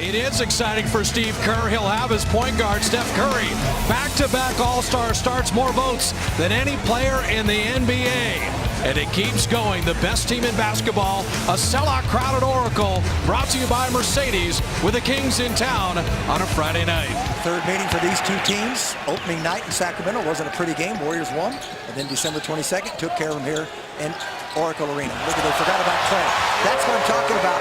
It is exciting for Steve Kerr. He'll have his point guard, Steph Curry. Back-to-back All-Star starts, more votes than any player in the NBA. And it keeps going. The best team in basketball, a sellout crowd at Oracle, brought to you by Mercedes, with the Kings in town on a Friday night. Third meeting for these two teams. Opening night in Sacramento wasn't a pretty game. Warriors won. And then December 22nd took care of them here in Oracle Arena. Look at, they forgot about Klay. That's what I'm talking about.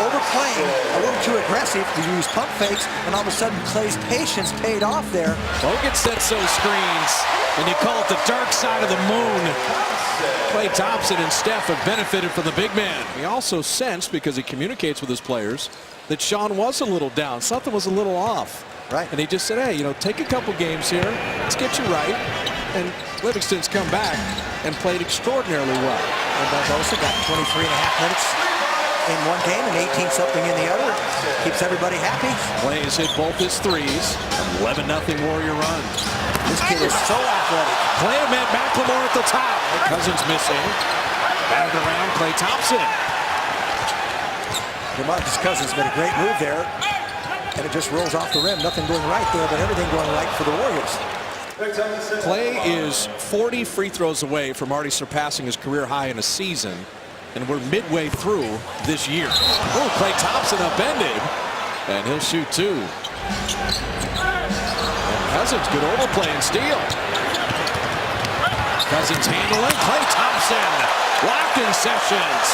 Overplaying, a little too aggressive. You use pump fakes, and all of a sudden Klay's patience paid off there. Bogut sets those screens, and you call it the dark side of the moon. Klay Thompson and Steph have benefited from the big man. He also sensed, because he communicates with his players, that Sean was a little down. Something was a little off. Right. And he just said, hey, take a couple games here. Let's get you right. And Livingston's come back and played extraordinarily well. And Barbosa got 23 and a half minutes in one game and 18 something in the other. Keeps everybody happy. Klay has hit both his threes. 11-0 Warrior run. This kid is so athletic. Klay met McLemore at the top. Cousins missing. Batted around Klay Thompson. DeMarcus Cousins made a great move there. And it just rolls off the rim. Nothing going right there, but everything going right for the Warriors. Klay is 40 free throws away from already surpassing his career high in a season. And we're midway through this year. Oh, Klay Thompson upended. And he'll shoot two. And Cousins, good overplay and steal. Cousins handling. Klay Thompson locked in Sessions.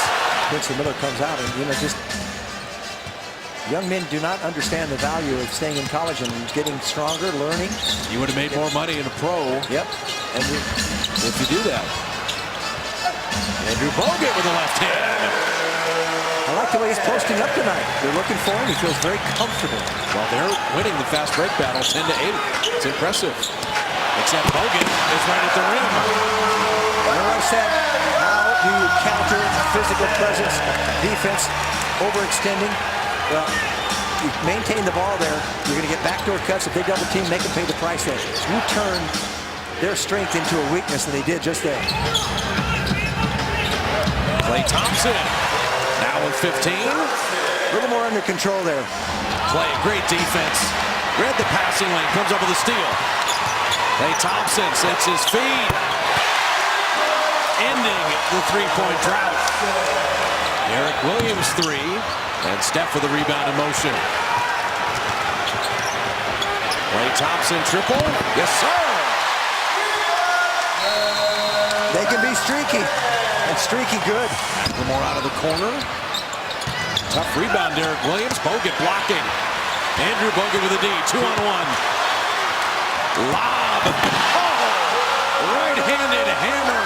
Quincy Miller comes out and, just young men do not understand the value of staying in college and getting stronger, learning. You would have made more money in a pro. Yep. And if you do that. Andrew Bogut with the left hand. I like the way he's posting up tonight. They're looking for him. He feels very comfortable. Well, they're winning the fast break battle 10-8. It's impressive. Except Bogut is right at the rim. Remember I said, how do you counter physical presence, defense, overextending? Well, you maintain the ball there. You're going to get backdoor cuts. If they double team, they can pay the price there. You turn their strength into a weakness, and they did just there. Klay Thompson now with 15. A little more under control there. Klay, great defense. Read the passing lane, comes up with a steal. Klay Thompson sets his feet, ending the three-point drought. Eric Williams three, and Steph with the rebound in motion. Klay Thompson triple. Yes, sir. They can be streaky. And streaky good. More out of the corner. Tough rebound, Derek Williams. Bogut blocking. Andrew Bogut with a D. 2-on-1. Lob. Oh! Right-handed hammer.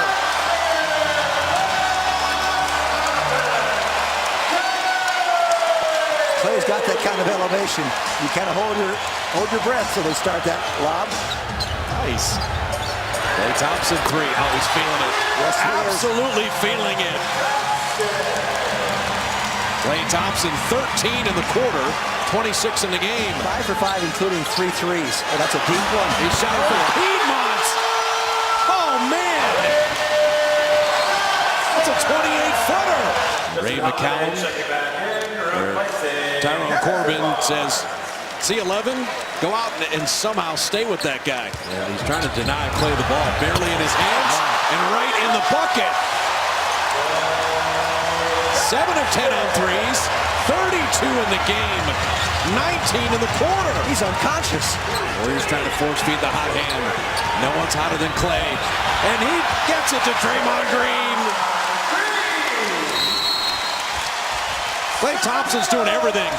Klay's got that kind of elevation. You kind of hold your breath so they start that lob. Nice. Klay Thompson three. Oh, he's feeling it. Yes, he absolutely feeling it. Klay Thompson 13 in the quarter, 26 in the game. 5 for 5, including 3 threes. Oh, that's a deep one. He shot for Piedmont. Oh, man. That's a 28-footer. Ray McCallum. Tyrone Corbin says, C11, go out and somehow stay with that guy. Yeah, he's trying to deny Klay the ball. Barely in his hands and right in the bucket. 7 of 10 on threes, 32 in the game, 19 in the quarter. He's unconscious. Warriors trying to force feed the hot hand. No one's hotter than Klay. And he gets it to Draymond Green. Klay Thompson's doing everything.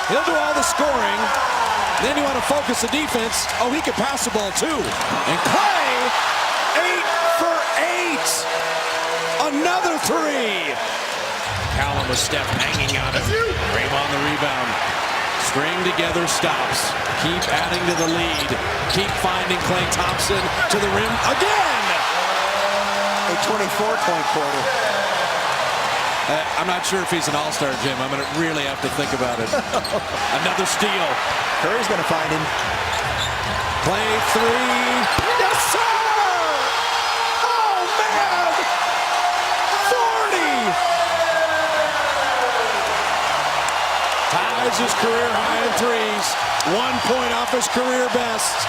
He'll do all the scoring. Then you want to focus the defense. Oh, he can pass the ball too. And Klay, 8 for 8. Another three. Callum with Steph hanging on it. Draymond the rebound. String together stops. Keep adding to the lead. Keep finding Klay Thompson to the rim again. A 24-point quarter. I'm not sure if he's an all-star, Jim. I'm going to really have to think about it. Another steal. Curry's going to find him. Klay three. Yes, sir! Oh, man! 40! Ties his career high in threes. 1 point off his career best.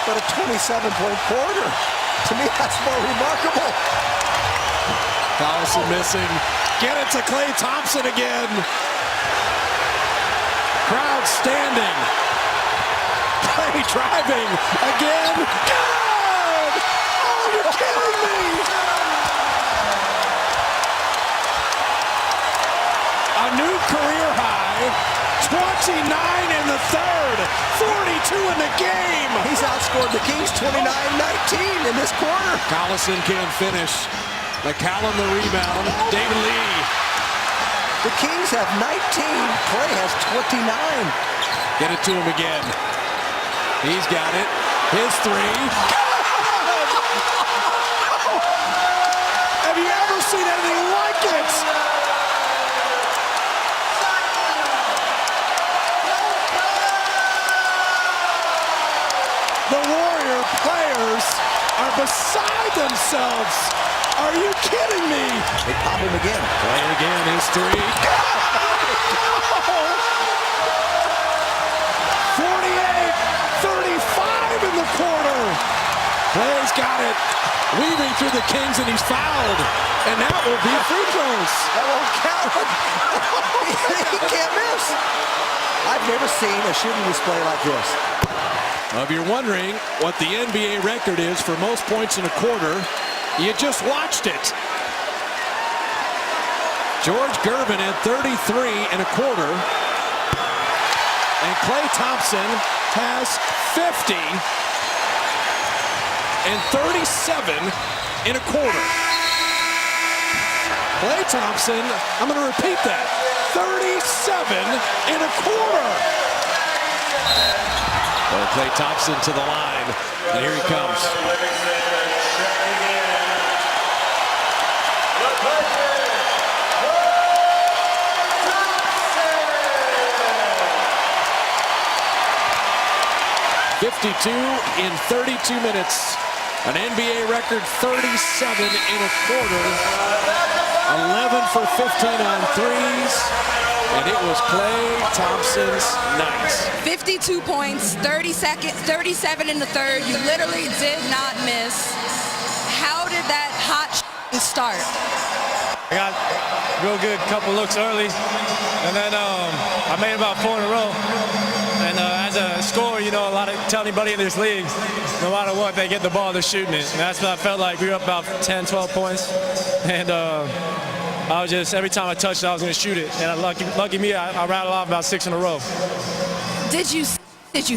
But a 27-point quarter. To me, that's more remarkable. Collison missing. Get it to Klay Thompson again. Crowd standing. Klay driving again. Good! Oh, you're kidding me! A new career high. 29 in the third. 42 in the game. He's outscored the Kings 29-19 in this quarter. Collison can't finish. McCallum the rebound. David Lee. The Kings have 19. Klay has 29. Get it to him again. He's got it. His three. Have you ever seen anything like it? The Warrior players are beside themselves. Are you kidding me? They pop him again. Klay again, his three. 48-35 in the quarter. Klay's got it. Weaving through the Kings, and he's fouled. And that will be free throws. That won't count. He can't miss. I've never seen a shooting display like this. If you're wondering what the NBA record is for most points in a quarter, you just watched it. George Gervin had 33 and a quarter. And Klay Thompson has 50 and 37 in a quarter. Klay Thompson, I'm going to repeat that, 37 in a quarter. Well, Klay Thompson to the line, and here he comes. .52 in 32 minutes. An NBA record 37 in a quarter. 11 for 15 on threes. And it was Klay Thompson's night. 52 points, 37 in the third. You literally did not miss. How did that hot start? I got a real good couple looks early, and then I made about 4 in a row. And as a scorer, you know, tell anybody in this league, no matter what, they get the ball, they're shooting it. And that's what I felt like. We were up about 10, 12 points. And I was just, every time I touched it, I was going to shoot it. And lucky me, I rattled off about 6 in a row. Did you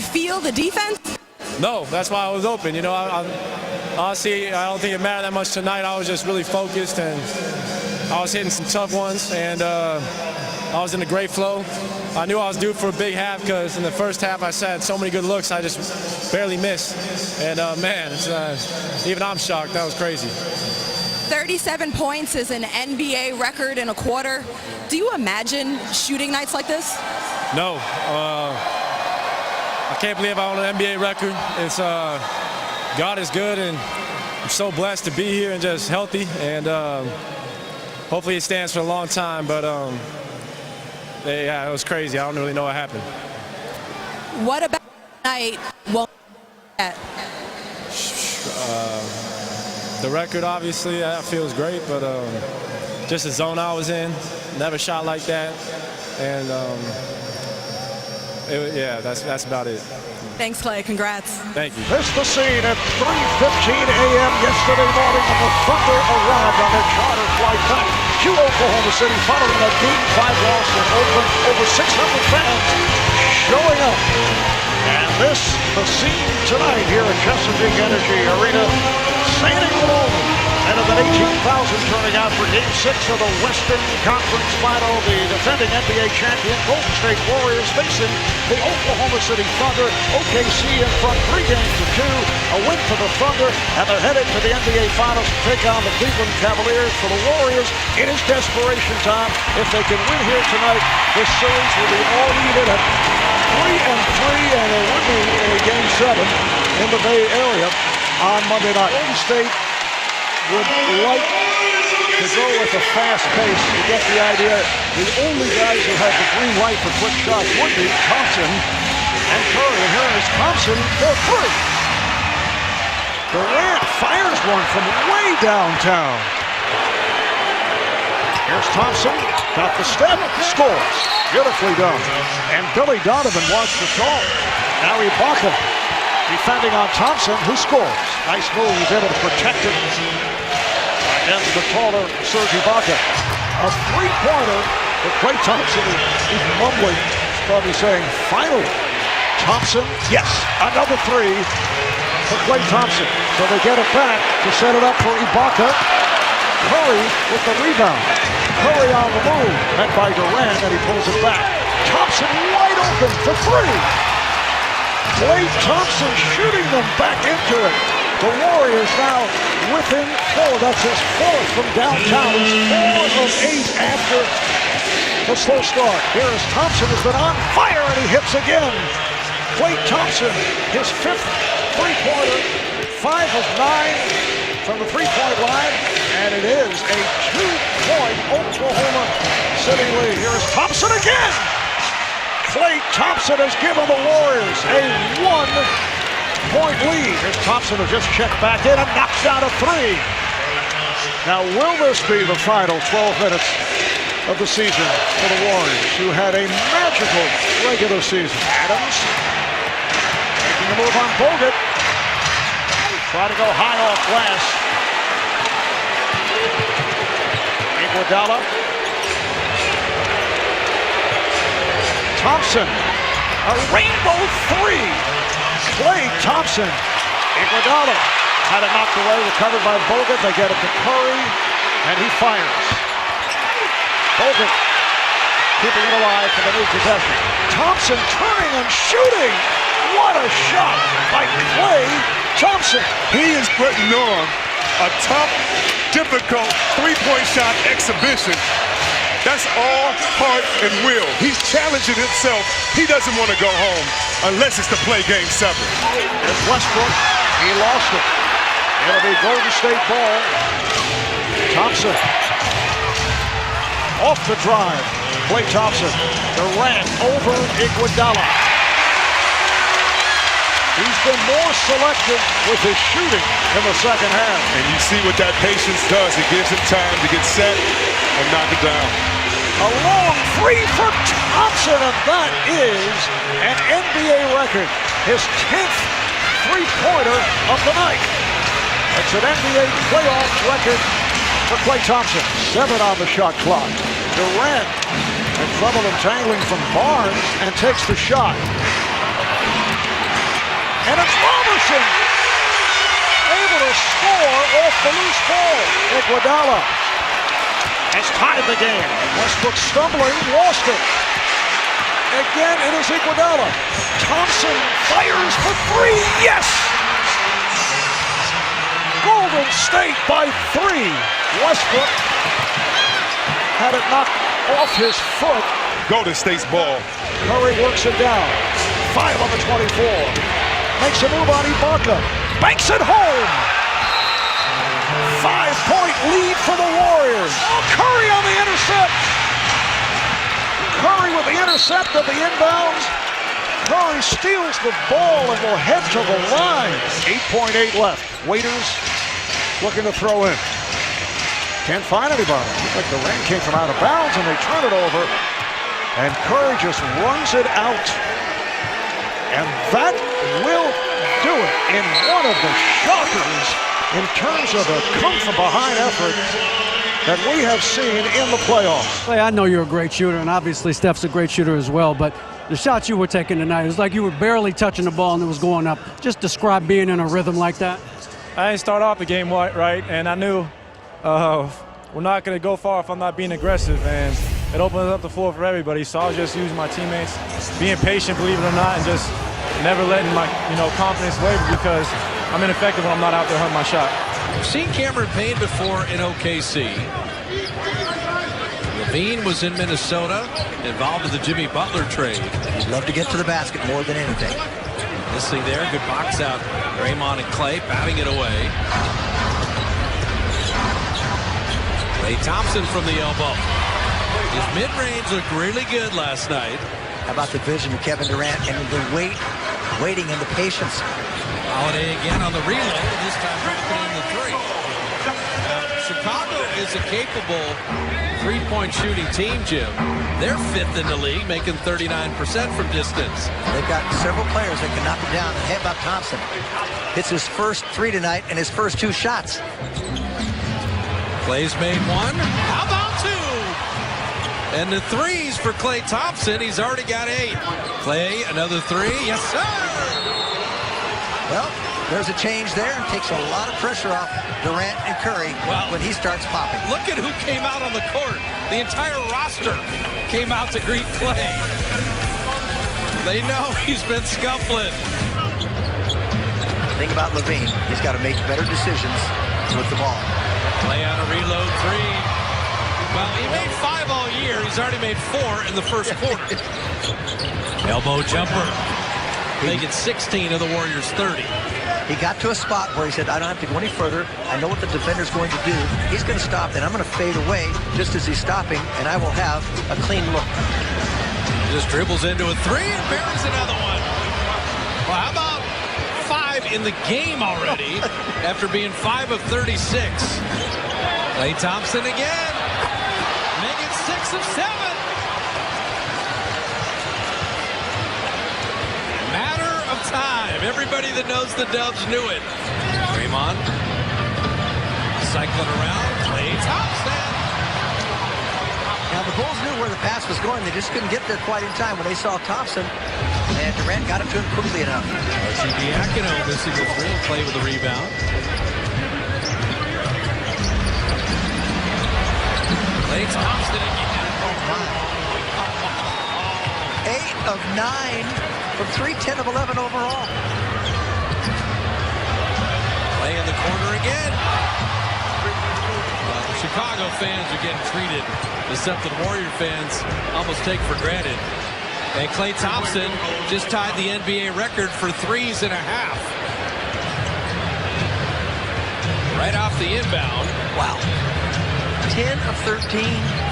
feel the defense? No, that's why I was open. You know, honestly, I don't think it mattered that much tonight. I was just really focused, and I was hitting some tough ones, and I was in a great flow. I knew I was due for a big half because in the first half I had so many good looks, I just barely missed. And man, even I'm shocked. That was crazy. 37 points is an NBA record in a quarter. Do you imagine shooting nights like this? No. I can't believe I own an NBA record. It's God is good, and I'm so blessed to be here and just healthy. And hopefully it stands for a long time. But yeah, it was crazy. I don't really know what happened. What about tonight won't get? The record, obviously, that feels great, but just the zone I was in, never shot like that, and yeah, that's about it. Thanks, Klay. Congrats. Thank you. This is the scene at 3:15 a.m. yesterday morning when the Thunder arrived on their charter flight back to Oklahoma City following a Game 5 loss in Oakland. Over 600 fans showing up. And this, the scene tonight here at Chesapeake Energy Arena, standing alone. And about 18,000 turning out for Game 6 of the Western Conference Final. The defending NBA champion Golden State Warriors facing the Oklahoma City Thunder. OKC in front 3-2. A win for the Thunder, and they're headed to the NBA Finals to take on the Cleveland Cavaliers. For the Warriors, it is desperation time. If they can win here tonight, this series will be all needed at 3-3, and it would be in a Game 7 in the Bay Area on Monday night. Golden State would like to go with a fast pace. You get the idea. The only guys who had the green light for quick shots would be Thompson and Curry. And here is Thompson for three. Durant fires one from way downtown. Here's Thompson, got the step, scores. Beautifully done. And Billy Donovan watched the call. Now Ibaka defending on Thompson, who scores. Nice move, he's able to protect it against the taller Serge Ibaka. A three-pointer for Klay Thompson. He's mumbling, he's probably saying, finally. Thompson, yes, another three for Klay Thompson. So they get it back to set it up for Ibaka. Curry with the rebound. Curry on the move, met by Durant, and he pulls it back. Thompson wide open for three. Klay Thompson shooting them back into it. The Warriors now within four. That's his fourth from downtown. He's 4 of 8 after the slow start. Here's Thompson, has been on fire, and he hits again. Klay Thompson, his fifth three-pointer, 5 of 9 from the three-point line, and it is a 2-point Oklahoma City lead. Here's Thompson again. Klay Thompson has given the Warriors a 1-point lead. Here's Thompson, who just checked back in and knocks down a three. Now, will this be the final 12 minutes of the season for the Warriors, who had a magical regular season? Adams making the move on Bogut. Try to go high off glass. Iguodala. Thompson. A rainbow three. Klay Thompson. Iguodala had it knocked away, recovered by Bogut. They get it to Curry, and he fires. Bogut keeping it alive for the new possession. Thompson turning and shooting. What a shot by Klay Thompson. He is putting on a tough, difficult three-point shot exhibition. That's all heart and will. He's challenging himself. He doesn't want to go home unless it's to play game 7. There's Westbrook. He lost it. It'll be Golden State ball. Thompson. Off the drive. Klay Thompson. Durant over Iguodala. He's been more selective with his shooting in the second half. And you see what that patience does. It gives him time to get set and knock it down. A long three for Thompson, and that is an NBA record. His 10th three-pointer of the night. It's an NBA playoff record for Klay Thompson. 7 on the shot clock. Durant in trouble entangling from Barnes and takes the shot. And it's Robertson able to score off the loose ball. Iguodala has tied the game. Westbrook stumbling, lost it. Again, it is Iguodala. Thompson fires for three. Yes! Golden State by 3. Westbrook had it knocked off his foot. Golden State's ball. Curry works it down. 5 on the 24. Makes a move on Ibaka. Banks it home. 5-point lead for the Warriors. Oh, Curry on the intercept. Curry with the intercept of the inbounds. Curry steals the ball and will head to the line. 8.8 left. Waiters looking to throw in. Can't find anybody. Looks like the rain came from out of bounds and they turn it over. And Curry just runs it out. And that will do it in one of the shockers in terms of a come-from-behind effort that we have seen in the playoffs. Klay, I know you're a great shooter, and obviously Steph's a great shooter as well, but the shots you were taking tonight, it was like you were barely touching the ball and it was going up. Just describe being in a rhythm like that. I didn't start off the game right, and I knew we're not going to go far if I'm not being aggressive, and it opens up the floor for everybody. So I was just using my teammates, being patient, believe it or not, and just never letting my confidence waver because I'm ineffective when I'm not out there hunting my shot. I've seen Cameron Payne before in OKC. Levine was in Minnesota, involved in the Jimmy Butler trade. He'd love to get to the basket more than anything. Listening there, good box out. Draymond and Klay batting it away. Klay Thompson from the elbow. His mid-range looked really good last night. How about the vision of Kevin Durant and the waiting and the patience? Holiday again on the reload, this time rocking in the three. Now, Chicago is a capable three-point shooting team, Jim. They're 5th in the league, making 39% from distance. They've got several players that can knock them down. And how about Thompson? Hits his first 3 tonight and his first 2 shots. Klay's made 1. How about 2? And the threes for Klay Thompson. He's already got 8. Klay, another 3. Yes, sir! Well, there's a change there. It takes a lot of pressure off Durant and Curry when he starts popping. Look at who came out on the court. The entire roster came out to greet Klay. They know he's been scuffling. The thing about Levine, he's got to make better decisions with the ball. Klay on a reload 3. Well, he made 5 all year. He's already made 4 in the first quarter. Elbow jumper. Making 16 of the Warriors 30. He got to a spot where he said, I don't have to go any further. I know what the defender's going to do. He's going to stop, and I'm going to fade away just as he's stopping, and I will have a clean look. Just dribbles into a 3 and buries another one. Well, how about 5 in the game already after being 5 of 36? Klay Thompson again. Make it 6 of 7. Matter of time. Everybody that knows the Dubs knew it. Draymond cycling around. Klay Thompson. Now, the Bulls knew where the pass was going. They just couldn't get there quite in time when they saw Thompson. And Durant got it to him quickly enough. Diacono missing the 3 and Klay with the rebound. Klay Thompson again. 8 of 9 from 3, 10 of 11 overall. Klay in the corner again. Chicago fans are getting treated as something Warrior fans almost take for granted. And Klay Thompson just tied the NBA record for 3s and a half. Right off the inbound. Wow. 10 of 13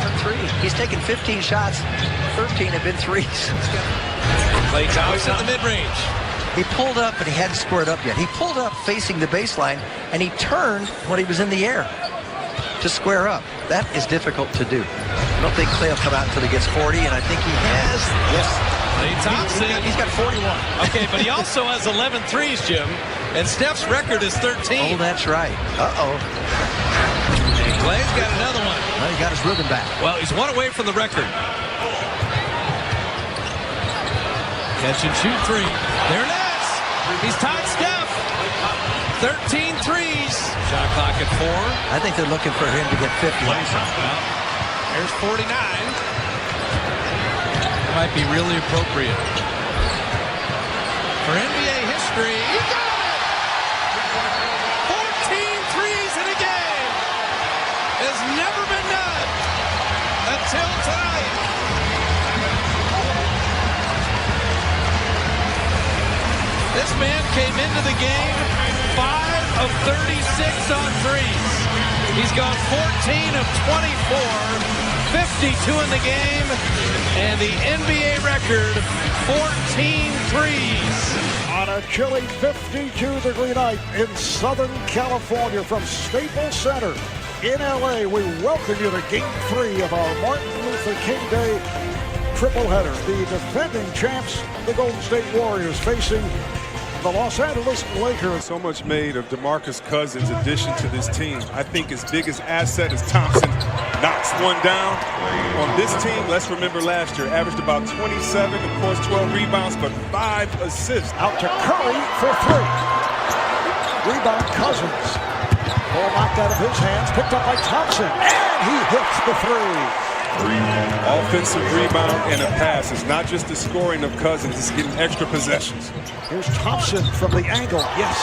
from 3. He's taken 15 shots. 13 have been 3s. Klay Thompson in the mid-range. He pulled up, but he hadn't squared up yet. He pulled up facing the baseline, and he turned when he was in the air to square up. That is difficult to do. I don't think Klay will come out until he gets 40, and I think he has. Yes. Klay Thompson. He's got 41. Okay, but he also has 11 threes, Jim. And Steph's record is 13. Oh, that's right. Uh-oh. And Klay's got another one. Well, he got his rhythm back. Well, he's 1 away from the record. Catch and shoot 3. There it is. He's tied Steph. 13 threes. Shot clock at 4. I think they're looking for him to get 50. Well, there's 49. Might be really appropriate. For NBA history, he got it! 14 threes in a game. Has never been done until tonight. This man came into the game 5 of 36 on threes. He's gone 14 of 24, 52 in the game, and the NBA record, 14 threes. On a chilly 52-degree night in Southern California from Staples Center in LA, we welcome you to Game 3 of our Martin Luther King Day triple header. The defending champs, the Golden State Warriors, facing the Los Angeles Lakers. So much made of DeMarcus Cousins' addition to this team. I think his biggest asset is Thompson knocks one down. On this team, let's remember last year, averaged about 27, of course 12 rebounds, but 5 assists. Out to Curry for 3. Rebound Cousins. Ball knocked out of his hands, picked up by Thompson, and he hits the 3. Offensive rebound and a pass. It's not just the scoring of Cousins, it's getting extra possessions. Here's Thompson from the angle. Yes.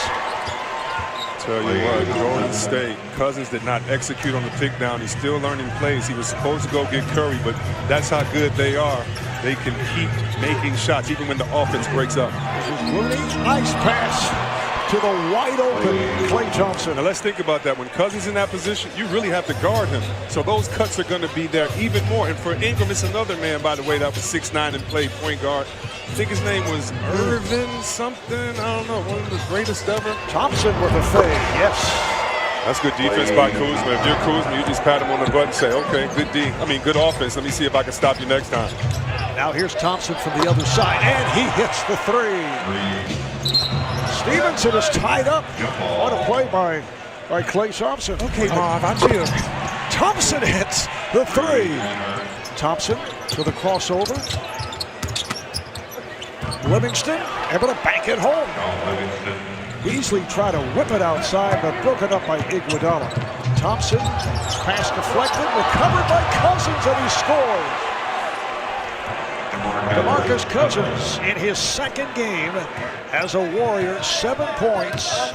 Tell you what, Golden State, Cousins did not execute on the pick down. He's still learning plays. He was supposed to go get Curry, but that's how good they are. They can keep making shots even when the offense breaks up. Here's Looney. Nice pass. to the wide open Klay Thompson. Now let's think about that. When Cousins in that position, you really have to guard him. So those cuts are going to be there even more. And for Ingram, it's another man, by the way, that was 6'9" and played point guard. I think his name was Irvin something. I don't know. One of the greatest ever. Thompson with a fade. Yes. That's good defense by Kuzma. If you're Kuzma, you just pat him on the butt and say, okay, good offense. Let me see if I can stop you next time. Now here's Thompson from the other side, and he hits the three. Stevenson is tied up. What a play by Klay Thompson. Okay, Marv, I cheer. Thompson hits the three. Thompson to the crossover. Livingston able to bank it home. Beasley tried to whip it outside, but broken up by Iguodala. Thompson, pass deflected, recovered by Cousins, and he scores. DeMarcus Cousins in his second game as a Warrior, 7 points,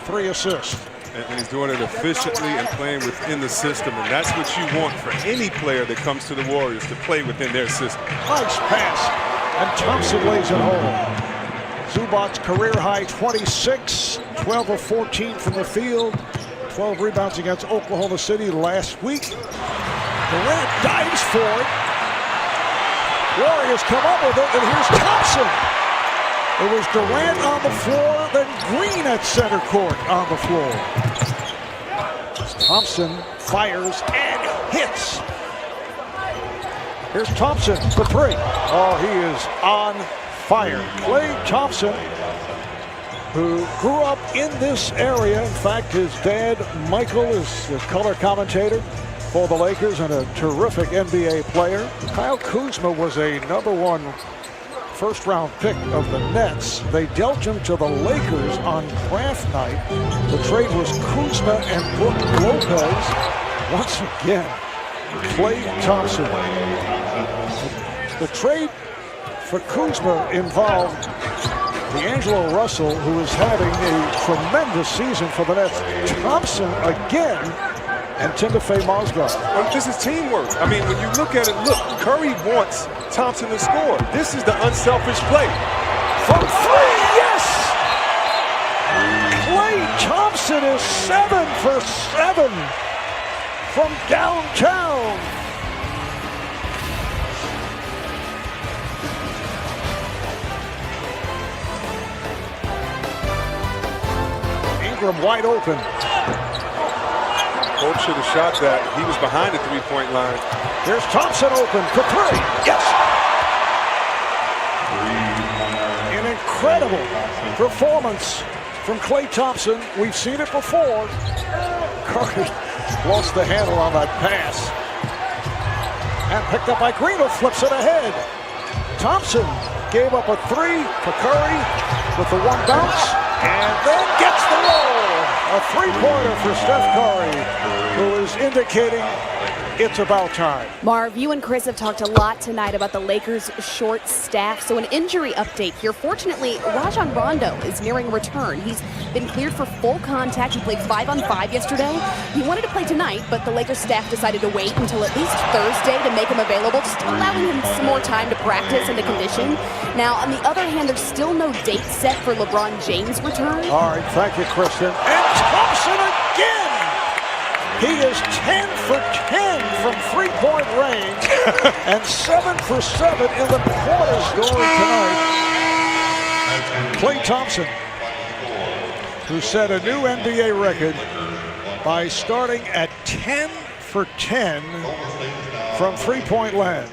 3 assists. And he's doing it efficiently and playing within the system. And that's what you want for any player that comes to the Warriors, to play within their system. Nice pass, and Thompson lays it home. Zubac's career high 26, 12 of 14 from the field, 12 rebounds against Oklahoma City last week. Durant dives for it. Warriors come up with it, and here's Thompson. It was Durant on the floor, then Green at center court on the floor. Thompson fires and hits. Here's Thompson for three. Oh, he is on fire. Klay Thompson, who grew up in this area. In fact, his dad, Michael, is the color commentator for the Lakers and a terrific NBA player. Kyle Kuzma was a #1 first-round pick of the Nets. They dealt him to the Lakers on draft night. The trade was Kuzma and Brook Lopez. Once again, Klay Thompson. The trade for Kuzma involved D'Angelo Russell, who is having a tremendous season for the Nets. Thompson again, and Timofey Mozgov. Well, this is teamwork. I mean, when you look at it, look, Curry wants Thompson to score. This is the unselfish play. From three, yes! Klay Thompson is 7 for 7 from downtown. Ingram wide open. Coach should have shot that. He was behind the three-point line. Here's Thompson open for three. Yes! An incredible performance from Klay Thompson. We've seen it before. Curry lost the handle on that pass. And picked up by Green, who flips it ahead. Thompson gave up a three for Curry with the one bounce, and then gets the roll. A three-pointer for Steph Curry, who is indicating it's about time. Marv, you and Chris have talked a lot tonight about the Lakers' short staff. So an injury update here. Fortunately, Rajon Rondo is nearing return. He's been cleared for full contact. He played 5-on-5 yesterday. He wanted to play tonight, but the Lakers staff decided to wait until at least Thursday to make him available, just allowing him some more time to practice and to condition. Now, on the other hand, there's still no date set for LeBron James' return. All right, thank you, Kristen. And Thompson again! He is 10 for 10 from three-point range and 7 for 7 in the quarter scoring tonight. Klay Thompson, who set a new NBA record by starting at 10 for 10 from three-point land.